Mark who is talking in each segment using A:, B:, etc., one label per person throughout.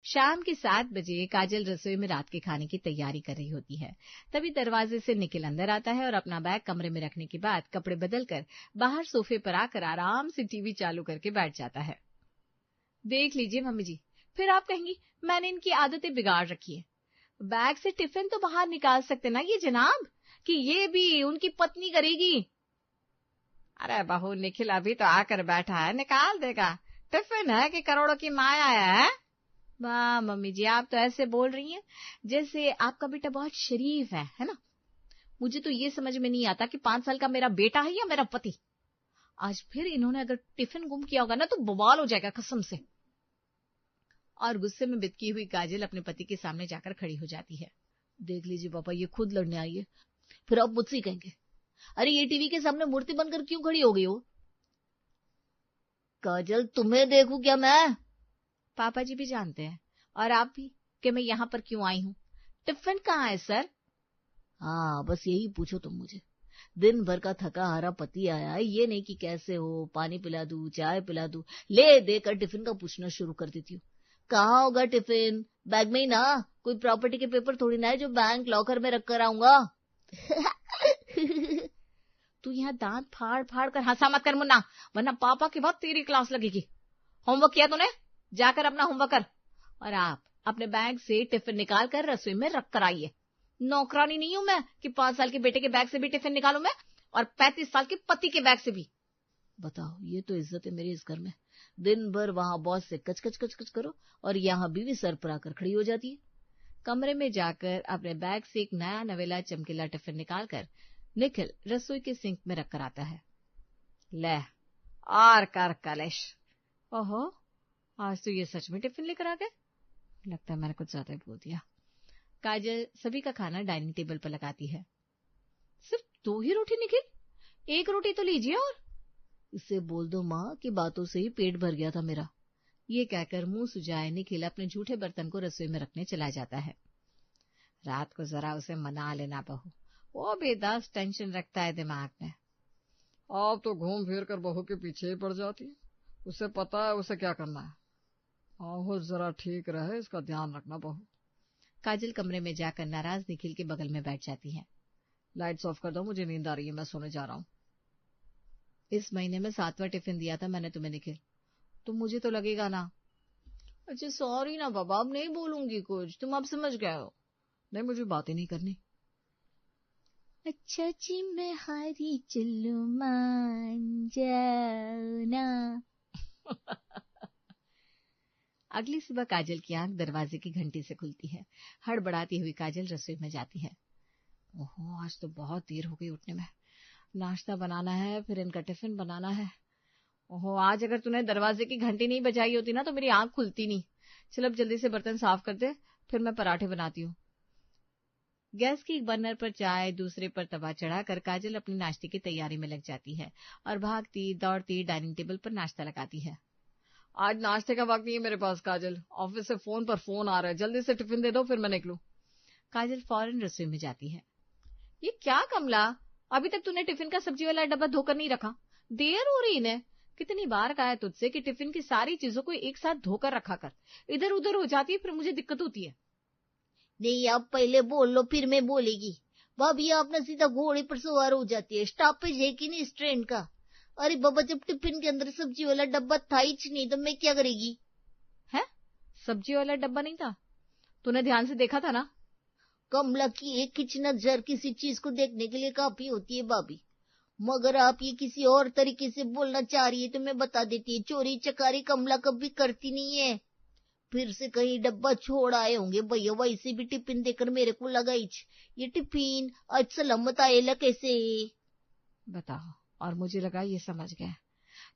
A: शाम के 7 बजे काजल रसोई में रात के खाने की तैयारी कर रही होती है। तभी दरवाजे से निखिल अंदर आता है और अपना बैग कमरे में रखने के बाद कपड़े बदलकर बाहर सोफे पर आकर आराम से टीवी चालू करके बैठ जाता है। देख लीजिए मम्मी जी, फिर आप कहेंगी मैंने इनकी आदतें बिगाड़ रखी है। बैग से टिफिन तो बाहर निकाल सकते ना ये जनाब, कि ये भी उनकी पत्नी करेगी। अरे बहू, निखिल अभी तो आकर बैठा है, निकाल देगा। टिफिन है कि करोड़ों की माया है? वाह मम्मी जी, आप तो ऐसे बोल रही हैं जैसे आपका बेटा बहुत शरीफ है ना। मुझे तो ये समझ में नहीं आता कि 5 साल का मेरा बेटा है या मेरा पति। आज फिर इन्होंने अगर टिफिन गुम किया होगा ना तो बवाल हो जाएगा कसम से। और गुस्से में बिदकी हुई काजल अपने पति के सामने जाकर खड़ी हो जाती है। देख लीजिए पापा, ये खुद लड़ने आई है, फिर आप मुझसे कहेंगे अरे ये टीवी के सामने मूर्ति बनकर क्यों खड़ी हो गई हो? काजल, तुम्हें देखूं क्या मैं? पापा जी भी जानते हैं और आप भी कि मैं यहाँ पर क्यों आई हूँ। टिफिन कहाँ है सर? हाँ, बस यही पूछो तुम मुझे। दिन भर का थका हारा पति आया है, ये नहीं कि कैसे हो, पानी पिला दूं, चाय पिला दूं, ले देकर टिफिन का पूछना शुरू कर देती हूँ। कहाँ होगा टिफिन? बैग में ही ना, कोई प्रॉपर्टी के पेपर थोड़ी ना है जो बैंक लॉकर में रख कर आऊंगा। तू यहाँ दांत फाड़ फाड़ कर हंसा मत कर मुन्ना, वरना पापा के बाद तेरी क्लास लगेगी। होमवर्क किया तूने? जाकर अपना होमवर्क कर। और आप अपने बैग से टिफिन निकाल कर रसोई में रख कर आइए। नौकरानी नहीं हूं मैं कि 5 साल के बेटे के बैग से भी टिफिन निकालू मैं, और 35 साल के पति के बैग से भी। बताओ, ये तो इज्जत है मेरी इस घर में। दिन भर वहां बॉस से कच कच कच कच करो और यहाँ बीवी सर पर आकर खड़ी हो जाती है। कमरे में जाकर अपने बैग से एक नया नवेला चमकीला टिफिन निकालकर निखिल रसोई के सिंक में रखकर आता है। ले और कर कलेश। ओहो, आज तो ये सच में टिफिन लेकर आ गए। लगता है मैंने कुछ ज्यादा ही बोल दिया। काजल सभी का खाना डाइनिंग टेबल पर लगाती है। सिर्फ 2 ही रोटी निखिल, 1 रोटी तो लीजिए। और इससे बोल दो माँ कि बातों से ही पेट भर गया था मेरा। ये कहकर मुंह सुजाए निखिल अपने झूठे बर्तन को रसोई में रखने चला जाता है। रात को जरा उसे मना लेना बहू, वो भी 10 टेंशन रखता है दिमाग में। आप तो घूम फिर कर बहू के पीछे ही पड़ जाती है, उसे पता है उसे क्या करना है। आहो जरा ठीक रहे, इसका ध्यान रखना बहू। काजल कमरे में जाकर नाराज निखिल के बगल में बैठ जाती है। लाइट्स ऑफ कर दो, मुझे नींद आ रही है, मैं सोने जा रहा हूँ। इस महीने में 7वां टिफिन दिया था मैंने तुम्हें निखिल, तो मुझे तो लगेगा ना। अच्छा सॉरी ना बाबा, अब नहीं बोलूंगी कुछ, तुम अब समझ गए हो। नहीं, मुझे बातें नहीं करनी। अच्छा जी मैं हारी चलू मान जाओ ना। अगली सुबह काजल की आंख दरवाजे की घंटी से खुलती है। हड़बड़ाती हुई काजल रसोई में जाती है। ओहो, आज तो बहुत देर हो गई उठने में। नाश्ता बनाना है, फिर इनका टिफिन बनाना है। ओहो, आज अगर तूने दरवाजे की घंटी नहीं बजाई होती ना तो मेरी आंख खुलती नहीं। चल अब जल्दी से बर्तन साफ कर दे, फिर मैं पराठे बनाती हूँ। गैस की एक बर्नर पर चाय, दूसरे पर तवा चढ़ाकर काजल अपनी नाश्ते की तैयारी में लग जाती है और भागती दौड़ती डाइनिंग टेबल पर नाश्ता लगाती है। आज नाश्ते का वक्त नहीं है मेरे पास काजल, ऑफिस से फोन पर फोन आ रहा है, जल्दी से टिफिन दे दो फिर मैं निकलूं। काजल फौरन रसोई में जाती है। ये क्या कमला, अभी तक तूने टिफिन का सब्जी वाला डब्बा धोकर नहीं रखा? देर हो रही इन्हें। कितनी बार कहा है तुझसे कि टिफिन की सारी चीजों को एक साथ धोकर रखा कर, इधर उधर हो जाती है फिर मुझे दिक्कत होती है। नहीं, आप पहले बोल लो फिर मैं बोलेगी। भाभी आप ना सीधा घोड़े पर सवार हो जाती है, स्टॉपेज है कि नहीं इस ट्रेन का? अरे बाबा, जब टिफिन के अंदर सब्जी वाला डब्बा था ही नहीं तो मैं क्या करेगी? है, सब्जी वाला डब्बा नहीं था? तूने ध्यान से देखा था ना? कमला की एक खिंच नजर किसी चीज को देखने के लिए काफी होती है भाभी, मगर आप ये किसी और तरीके से बोलना चाह रही है तो मैं बता देती है, चोरी चकारी कमला कभी करती नहीं है। फिर से कहीं डब्बा छोड़ आए होंगे भैया, वैसे भी टिफिन देकर मेरे को लगा ये टिफिन आज सलामत आएला कैसे? बताओ, और मुझे लगा ये समझ गया।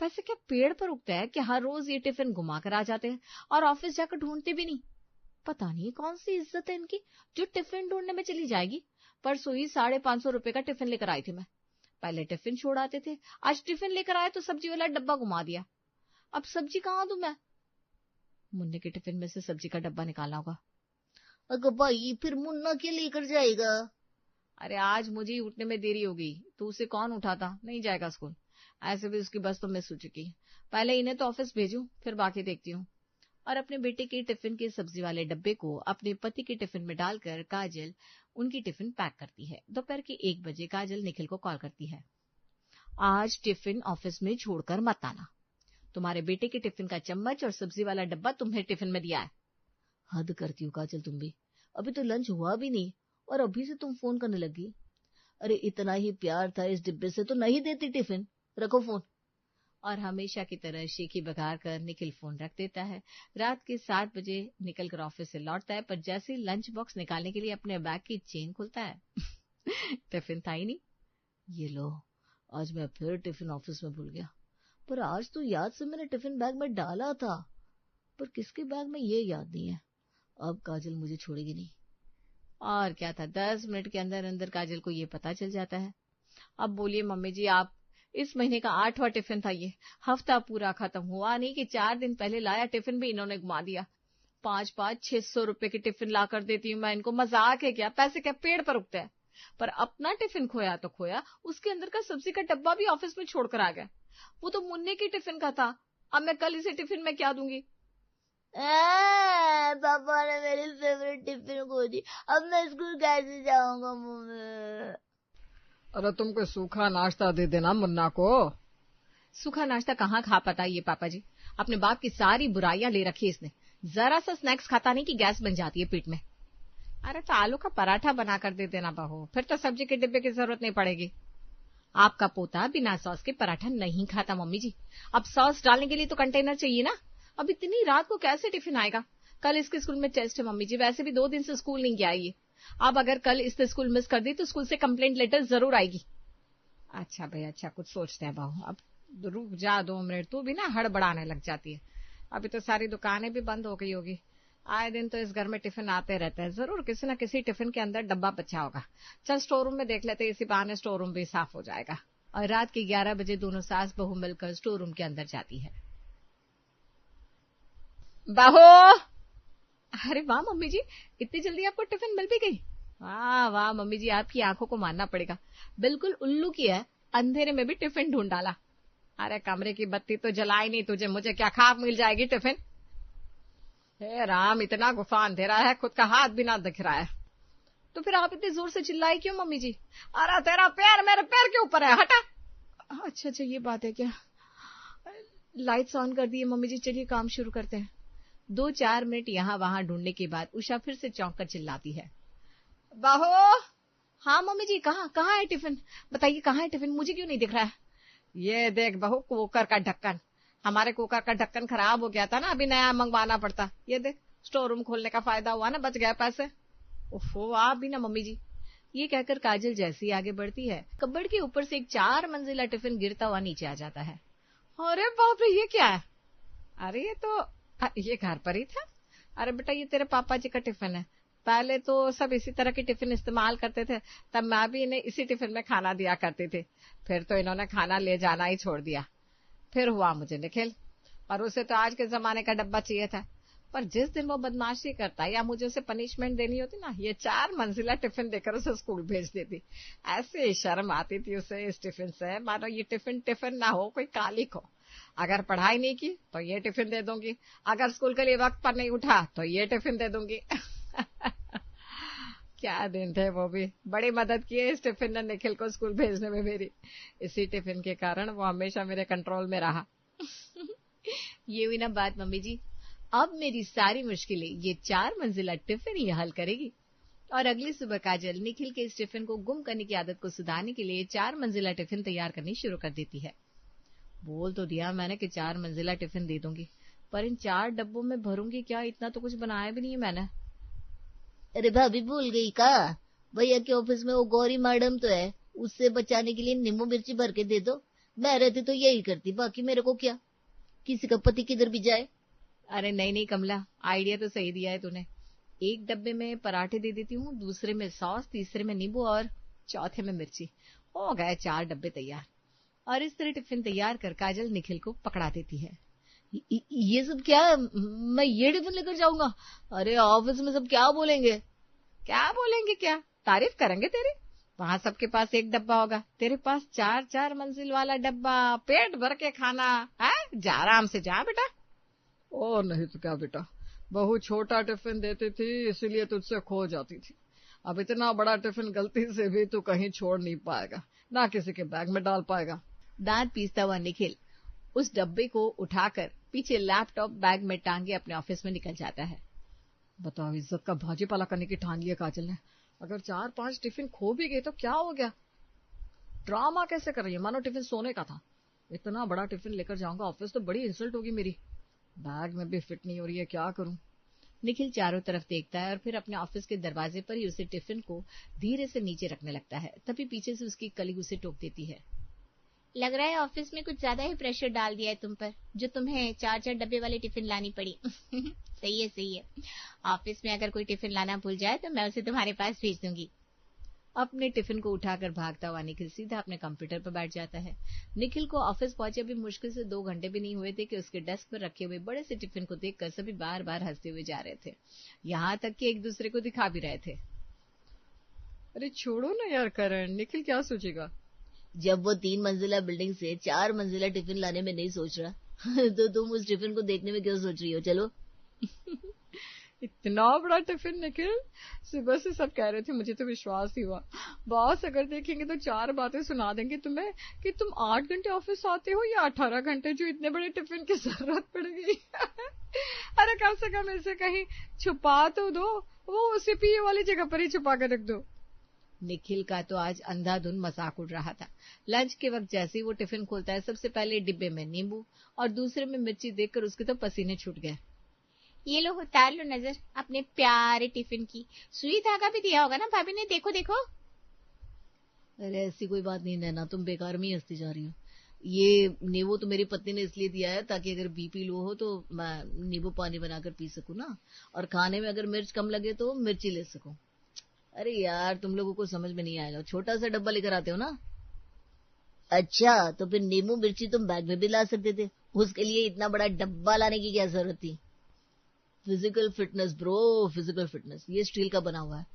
A: पैसे क्या पेड़ पर उगता है कि हर रोज ये टिफिन घुमा कर आ जाते हैं और ऑफिस जाकर ढूंढते भी नहीं। पता नहीं कौन सी इज्जत है इनकी जो टिफिन ढूंढने में चली जाएगी। परसों ही 550 रुपए का टिफिन लेकर आई थी मैं। पहले टिफिन छोड़ आते थे, आज टिफिन लेकर आए तो सब्जी वाला डब्बा घुमा दिया। अब सब्जी कहाँ दूं मैं? मुन्ने के टिफिन में से सब्जी का डब्बा निकालना होगा। अगर भाई फिर मुन्ना क्या लेकर जाएगा? अरे आज मुझे ही उठने में देरी हो गई तो उसे कौन उठाता, नहीं जाएगा स्कूल। ऐसे भी उसकी बस तो मिस हो चुकी है। पहले इन्हें तो ऑफिस भेजूं फिर बाकी देखती हूँ। और अपने बेटे के टिफिन के सब्जी वाले डब्बे को अपने पति के टिफिन में डालकर काजल उनकी टिफिन पैक करती है। दोपहर के 1 बजे काजल निखिल को कॉल करती है। आज टिफिन ऑफिस में छोड़कर मत आना। तुम्हारे बेटे के टिफिन का चम्मच और सब्जी वाला डब्बा तुम्हें टिफिन में दिया है। हद करती हो काजल तुम भी, अभी तो लंच हुआ भी नहीं और अभी से तुम फोन करने लगी। अरे इतना ही प्यार था इस डिब्बे से तो नहीं देती टिफिन, रखो फोन। और हमेशा की तरह शेखी बघार कर निखिल फोन रख देता है। रात के 7 बजे निकल कर ऑफिस से लौटता है, पर जैसे ही लंच बॉक्स निकालने के लिए अपने बैग की चेन खोलता है टिफिन था ही नहीं। ये लो, आज मैं फिर टिफिन ऑफिस में भूल गया, पर आज तो याद से मैंने टिफिन बैग में डाला था, पर किसके बैग में ये याद नहीं है। अब काजल मुझे छोड़ेगी नहीं। और क्या था, 10 मिनट के अंदर अंदर काजल को ये पता चल जाता है। अब बोलिए मम्मी जी, आप इस महीने का 8वां टिफिन था ये, हफ्ता पूरा खत्म हुआ नहीं कि 4 दिन पहले लाया टिफिन भी इन्होंने घुमा दिया। 5-5 600 रुपए के टिफिन ला कर देती हूँ मैं इनको, मजाक है क्या? पैसे क्या पेड़ पर उगते हैं? पर अपना टिफिन खोया तो खोया, उसके अंदर का सब्जी का डब्बा भी ऑफिस में छोड़कर आ गया। वो तो मुन्ने की टिफिन का था, अब मैं कल इसे टिफिन में क्या दूंगी?
B: पापा ने मेरी फेवरेट टिफिन खो दी, अब मैं स्कूल कैसे जाऊंगा मम्मी?
A: अरे तुम कोई सूखा नाश्ता दे देना मुन्ना को। सूखा नाश्ता कहाँ खा पाता ये पापा जी, अपने बाप की सारी बुराइयां ले रखी इसने। जरा सा स्नैक्स खाता नहीं कि गैस बन जाती है पेट में। अरे तो आलू का पराठा बना कर दे देना बहू, फिर तो सब्जी के डिब्बे की जरूरत नहीं पड़ेगी। आपका पोता बिना सॉस के पराठा नहीं खाता मम्मी जी, अब सॉस डालने के लिए तो कंटेनर चाहिए ना। अब इतनी रात को कैसे टिफिन आएगा? कल इसके स्कूल में टेस्ट है मम्मी जी, वैसे भी 2 दिन से स्कूल नहीं गया ये। अब अगर कल इसने स्कूल मिस कर दी तो स्कूल से कंप्लेंट लेटर जरूर आएगी। अच्छा भाई अच्छा, कुछ सोचते हैं बहू, अब रुक जा 2 मिनट, तू भी ना हड़बड़ाने लग जाती है। अभी तो सारी दुकानें भी बंद हो गई होगी, आए दिन तो इस घर में टिफिन आते रहते हैं, जरूर किसी न किसी टिफिन के अंदर डब्बा बचा होगा। चल स्टोर रूम में देख लेते हैं, इसी बहाने स्टोर रूम भी साफ हो जाएगा। और रात के 11 बजे दोनों सास बहू मिलकर स्टोर रूम के अंदर जाती है। बहू, अरे वाह मम्मी जी, इतनी जल्दी आपको टिफिन मिल भी गई। वाह वाह मम्मी जी, आपकी आंखों को मानना पड़ेगा, बिल्कुल उल्लू की है, अंधेरे में भी टिफिन ढूंढ डाला। अरे कमरे की बत्ती तो जलाई नहीं तुझे, मुझे क्या खाक मिल जाएगी टिफिन? हे राम, इतना गुफा अंधेरा है, खुद का हाथ भी ना दिख रहा है। तो फिर आप इतनी जोर से चिल्लाई क्यों मम्मी जी? अरे तेरा पैर मेरे पैर के ऊपर है, हटा। अच्छा अच्छा, ये बात है क्या? लाइट्स ऑन कर दिए मम्मी जी, चलिए काम शुरू करते हैं। 2-4 मिनट यहाँ वहां ढूंढने के बाद उषा फिर से चौंक कर चिल्लाती है, बहू। हाँ मम्मी जी, कहाँ है टिफिन? बताइए कहाँ है टिफिन, मुझे क्यों नहीं दिख रहा है? ये देख बहू, कुकर का ढक्कन, हमारे कुकर का ढक्कन खराब हो गया था ना, अभी नया मंगवाना पड़ता। ये देख, स्टोर रूम खोलने का फायदा हुआ ना, बच गए पैसे। ओफो, आप भी ना मम्मी जी। ये कहकर काजल जैसी आगे बढ़ती है, कबर्ड के ऊपर से एक 4 मंजिला टिफिन गिरता हुआ नीचे आ जाता है। अरे बाप रे, ये क्या है? अरे ये घर पर ही था। अरे बेटा, ये तेरे पापा जी का टिफिन है, पहले तो सब इसी तरह के टिफिन इस्तेमाल करते थे, तब मैं भी इन्हें इसी टिफिन में खाना दिया करती थी, फिर तो इन्होंने खाना ले जाना ही छोड़ दिया। फिर हुआ मुझे निखिल, और उसे तो आज के जमाने का डब्बा चाहिए था, पर जिस दिन वो बदमाशी करता या मुझे उसे पनिशमेंट देनी होती ना, ये 4 मंजिला टिफिन देकर उसे स्कूल भेज देती। ऐसे शर्म आती थी उसे इस टिफिन से, मानो ये टिफिन ना हो, कोई कालिक हो। अगर पढ़ाई नहीं की तो ये टिफिन दे दूंगी, अगर स्कूल के लिए वक्त पर नहीं उठा तो ये टिफिन दे दूंगी। क्या दिन थे वो भी, बड़ी मदद की है इस टिफिन ने निखिल को स्कूल भेजने में मेरी। इसी टिफिन के कारण वो हमेशा मेरे कंट्रोल में रहा। ये हुई ना बात मम्मी जी, अब मेरी सारी मुश्किलें ये 4 मंजिला टिफिन ही हल करेगी। और अगली सुबह काजल निखिल के इस टिफिन को गुम करने की आदत को सुधारने के लिए 4 मंजिला टिफिन तैयार करनी शुरू कर देती है। बोल तो दिया मैंने कि 4 मंजिला टिफिन दे दूंगी, पर इन 4 डब्बों में भरूंगी क्या? इतना तो कुछ बनाया भी नहीं है मैंने।
B: अरे भाभी भूल गई का? भैया के ऑफिस में वो गौरी मैडम तो है, उससे बचाने के लिए नींबू मिर्ची भर के दे दो। मैं रहती तो यही करती, बाकी मेरे को क्या, किसी का पति किधर भी जाए।
A: अरे नहीं कमला, आइडिया तो सही दिया है तूने। एक डब्बे में पराठे दे देती हूँ, दूसरे में सॉस, तीसरे में नींबू और चौथे में मिर्ची। हो गए 4 डब्बे तैयार। और इस तरह टिफिन तैयार कर काजल निखिल को पकड़ा देती है।
B: ये सब क्या है? मैं ये टिफिन लेकर जाऊंगा? अरे ऑफिस में सब क्या बोलेंगे?
A: क्या बोलेंगे? क्या तारीफ करेंगे तेरी? वहां सबके पास एक डब्बा होगा, तेरे पास 4 मंजिल वाला डब्बा, पेट भर के खाना है। जा आराम से जा बेटा।
C: ओ नहीं तो क्या बेटा, बहू छोटा टिफिन देती थी इसीलिए तुझसे खो जाती थी। अब इतना बड़ा टिफिन गलती से भी तू कहीं छोड़ नहीं पाएगा, ना किसी के बैग में डाल पाएगा।
A: दांत पीसता हुआ निखिल उस डब्बे को उठाकर पीछे लैपटॉप बैग में टांगे अपने ऑफिस में निकल जाता है।
C: बताओ, इज्जत का भाजीपाला करने की ठान लिया काजल ने। अगर 4-5 टिफिन खो भी गए तो क्या हो गया? ड्रामा कैसे कर रही है, मानो टिफिन सोने का था। इतना बड़ा टिफिन लेकर जाऊंगा ऑफिस तो बड़ी इंसल्ट होगी मेरी। बैग में भी फिट नहीं हो रही है, क्या करूं?
A: निखिल चारों तरफ देखता है और फिर अपने ऑफिस के दरवाजे पर ही उसे टिफिन को धीरे से नीचे रखने लगता है। तभी पीछे से उसकी कलीग उसे टोक देती है।
B: लग रहा है ऑफिस में कुछ ज्यादा ही प्रेशर डाल दिया है तुम पर, जो तुम्हें 4-4 डब्बे वाली टिफिन लानी पड़ी। सही है सही है। ऑफिस में अगर कोई टिफिन लाना भूल जाए तो मैं उसे तुम्हारे पास भेज दूंगी।
A: अपने टिफिन को उठाकर भागता हुआ निखिल सीधा अपने कंप्यूटर पर बैठ जाता है। निखिल को ऑफिस पहुंचे अभी मुश्किल से 2 घंटे भी नहीं हुए थे कि उसके डेस्क पर रखे हुए बड़े से टिफिन को देखकर सभी बार बार हंसते हुए जा रहे थे। यहाँ तक कि एक दूसरे को दिखा भी रहे थे।
C: अरे छोड़ो ना यार करण, निखिल क्या सोचेगा?
B: जब वो 3 मंजिला बिल्डिंग से 4 मंजिला टिफिन लाने में नहीं सोच रहा तो तुम उस टिफिन को देखने में क्यों सोच रही हो? चलो।
C: इतना बड़ा टिफिन निखिल, सुबह से सब कह रहे थे, मुझे तो विश्वास ही हुआ। बॉस अगर देखेंगे तो 4 बातें सुना देंगे तुम्हें कि तुम 8 घंटे ऑफिस आते हो या 18 घंटे, जो इतने बड़े टिफिन की जरूरत पड़ गई। अरे कम से कम इसे कहीं छुपा तो दो, वो उसी पीए वाली जगह पर ही छुपा कर रख दो।
A: निखिल का तो आज अंधाधुंध मजाक उड़ रहा था। लंच के वक्त जैसे ही वो टिफिन खोलता है, सबसे पहले डिब्बे में नींबू और दूसरे में मिर्ची देखकर उसके तो पसीने छूट गए।
B: ये लो, उतार लो नजर अपने प्यारे टिफिन की। सुई धागा भी दिया होगा ना भाभी ने, देखो देखो।
C: अरे ऐसी कोई बात नहीं नैना, तुम बेकार में ही हंसती जा रही हो। ये नींबू तो मेरी पत्नी ने इसलिए दिया है ताकि अगर बीपी लो हो तो मैं नींबू पानी बनाकर पी सकूं ना, और खाने में अगर मिर्च कम लगे तो मिर्ची ले सकूं। अरे यार तुम लोगों को समझ में नहीं आएगा, छोटा सा डब्बा लेकर आते हो ना।
B: अच्छा, तो फिर नींबू मिर्ची तुम बैग में भी ला सकते थे, उसके लिए इतना बड़ा डब्बा लाने की क्या जरूरत थी?
C: Physical fitness bro, physical fitness. ये स्टील का बना हुआ है,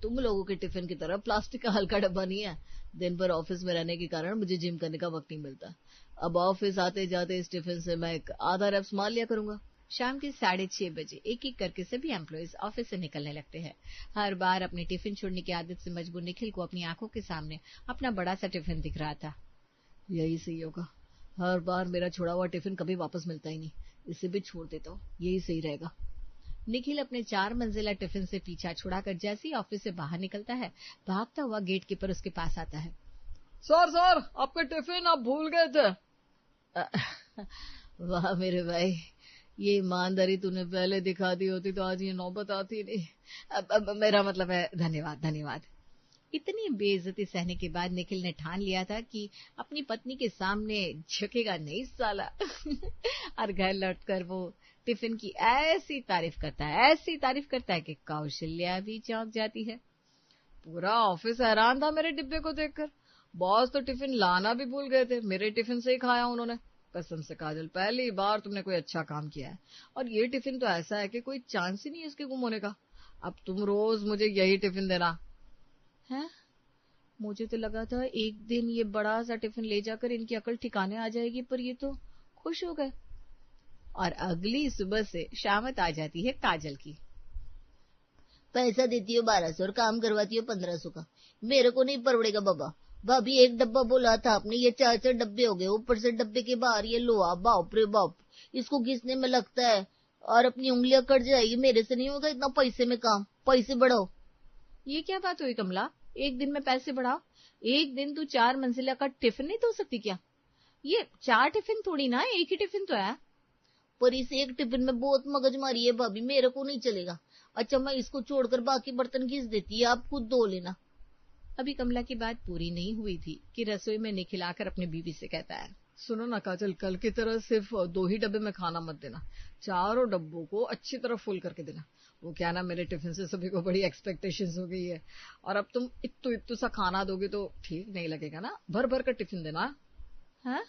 C: तुम लोगों के टिफिन की तरह प्लास्टिक का हल्का डब्बा नहीं है। दिन भर ऑफिस में रहने के कारण मुझे जिम करने का वक्त नहीं मिलता। अब ऑफिस आते जाते इस टिफिन से मैं एक आधा रेप्स मार लिया करूंगा।
A: शाम के 6:30 बजे एक एक करके सभी एम्प्लॉइज ऑफिस से निकलने लगते हैं। हर बार अपनी टिफिन छोड़ने की आदत से मजबूर निखिल को अपनी आंखों के सामने अपना बड़ा सा टिफिन दिख रहा था।
C: यही सही होगा, हर बार मेरा छोड़ा हुआ टिफिन कभी वापस मिलता ही नहीं, इसे भी छोड़ देता हूँ, यही सही रहेगा।
A: निखिल अपने 4 मंजिला टिफिन से पीछा छुड़ाकर जैसे ही ऑफिस से बाहर निकलता है, भागता हुआ गेट कीपर उसके पास आता है।
C: सर सर, आपका टिफिन आप भूल गए थे। वाह मेरे भाई, ये ईमानदारी तूने पहले दिखा दी होती तो आज ये नौबत आती नहीं।
A: अब मेरा मतलब है धन्यवाद धन्यवाद। इतनी बेइज्जती सहने के बाद निखिल ने ठान लिया था कि अपनी पत्नी के सामने झुकेगा नहीं साला। और घर लौटकर वो टिफिन की ऐसी तारीफ करता है कि कौशल्या भी चौंक जाती है।
C: पूरा ऑफिस हैरान था मेरे डिब्बे को देखकर। बॉस तो टिफिन लाना भी भूल गए थे, मेरे टिफिन से ही खाया उन्होंने। कसम से काजल, पहली बार तुमने कोई अच्छा काम किया है। और ये टिफिन तो ऐसा है कि कोई चांस ही नहीं है इसके गुम होने का। अब तुम रोज मुझे यही टिफिन देना
A: है। मुझे तो लगा था एक दिन ये बड़ा सा टिफिन ले जाकर इनकी अकल ठिकाने आ जाएगी, पर ये तो खुश हो गए। और अगली सुबह से शामत आ जाती है काजल की।
B: पैसा देती हो 1200 और काम करवाती हो 1500 का, मेरे को नहीं परवड़ेगा बाबा। भाभी एक डब्बा बोला था आपने, ये 4-4 डब्बे हो गए, ऊपर से डब्बे के बाहर ये लोहा, बाप रे बाप, इसको घिसने में लगता है और अपनी उंगलियां कट जाएगी। मेरे से नहीं होगा इतना पैसे में काम, पैसे बढ़ाओ।
A: ये क्या बात हुई कमला, एक दिन में पैसे बढ़ाओ? एक दिन तू 4 मंजिला का टिफिन नहीं धो सकती क्या? ये 4 टिफिन थोड़ी ना, एक ही टिफिन तो है।
B: पर इस एक टिफिन में बहुत मगजमारी है भाभी, मेरे को नहीं चलेगा। अच्छा, मैं इसको छोड़कर बाकी बर्तन घिस देती है, आप खुद धो लेना।
A: अभी कमला की बात पूरी नहीं हुई थी कि रसोई में निखिल आकर अपनी बीवी से कहता है,
C: सुनो ना काजल, कल की तरह सिर्फ 2 ही डब्बे में खाना मत देना, 4 डब्बों को अच्छी तरह फुल करके देना। वो क्या ना, मेरे टिफिन से सभी को बड़ी एक्सपेक्टेशंस हो गई है, और अब तुम इत्तू सा खाना दोगे तो ठीक नहीं लगेगा ना। भर भर कर टिफिन देना।
A: हाँ,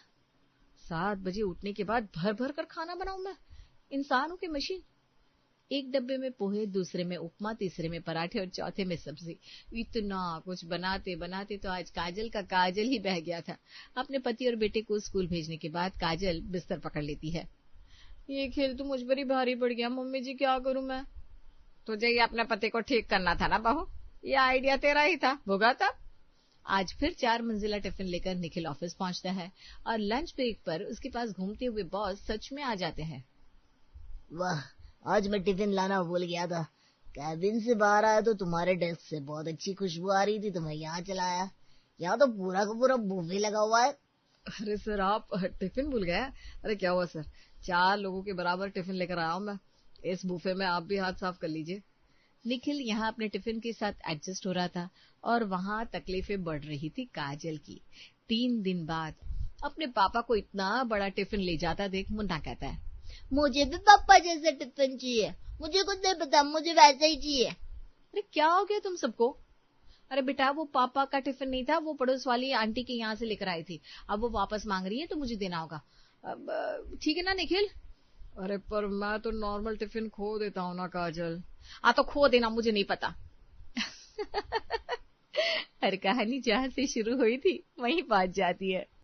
A: 7 बजे उठने के बाद भर भर कर खाना बनाऊं मैं? इंसान हूं कि मशीन? एक डब्बे में पोहे, दूसरे में उपमा, तीसरे में पराठे और चौथे में सब्जी। इतना कुछ बनाते बनाते तो आज काजल का काजल ही बह गया था। अपने पति और बेटे को स्कूल भेजने के बाद काजल बिस्तर पकड़ लेती है।
C: ये खेल तो मुझ पर ही भारी पड़ गया। मम्मी जी क्या करूं मैं? तुझे ये अपने पति को ठीक करना था ना बहू, ये आइडिया तेरा ही था, भुगा था।
A: आज फिर 4 मंजिला टिफिन लेकर निखिल ऑफिस पहुंचता है और लंच ब्रेक पर उसके पास घूमते हुए बॉस सच में आ जाते हैं।
B: वाह, आज मैं टिफिन लाना भूल गया था। कैबिन से बाहर आया तो तुम्हारे डेस्क से बहुत अच्छी खुशबू आ रही थी तो मैं यहाँ चला आया। यहाँ तो पूरा का पूरा बुफे लगा हुआ है।
C: अरे सर, आप टिफिन भूल गए? अरे क्या हुआ सर, 4 लोगों के बराबर टिफिन लेकर आया हूं मैं। इस बुफे में आप भी हाथ साफ कर लीजिए।
A: निखिल यहाँ अपने टिफिन के साथ एडजस्ट हो रहा था और वहां तकलीफें बढ़ रही थी काजल की। 3 दिन बाद अपने पापा को इतना बड़ा टिफिन ले जाता देख मुन्ना कहता है,
B: मुझे भी पापा जैसे टिफिन चाहिए। मुझे कुछ नहीं पता, मुझे वैसा ही चाहिए।
A: अरे क्या हो गया तुम सबको? अरे बेटा, वो पापा का टिफिन नहीं था, वो पड़ोस वाली आंटी के यहाँ से लेकर आई थी। अब वो वापस मांग रही है तो मुझे देना होगा। अब ठीक है ना निखिल?
C: अरे पर मैं तो नॉर्मल टिफिन खो देता हूँ ना काजल।
A: तो खो देना, मुझे नहीं पता। हर कहानी जहां से शुरू हुई थी वहीं पहुंच जाती है।